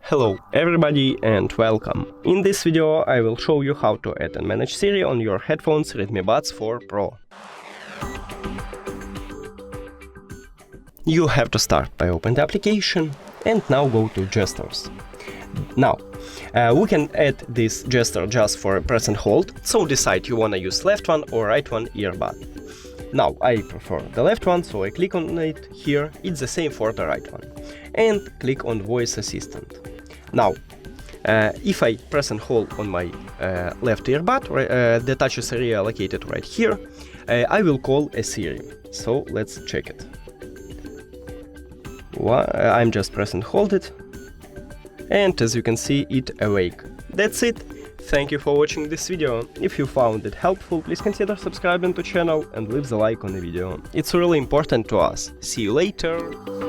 Hello everybody and welcome. In this video I will show you how to add and manage Siri on your headphones Redmi Buds 4 Pro. You have to start by opening the application and now go to gestures. Now, we can add this gesture just for press and hold, so decide you wanna use left one or right one earbud. Now, I prefer the left one, so I click on it here, it's the same for the right one. And click on voice assistant. Now, if I press and hold on my left earbud, the touch area located right here, I will call a Siri. So let's check it. I'm just press and hold it, and as you can see, it awake. That's it. Thank you for watching this video. If you found it helpful, please consider subscribing to the channel and leave the like on the video. It's really important to us. See you later!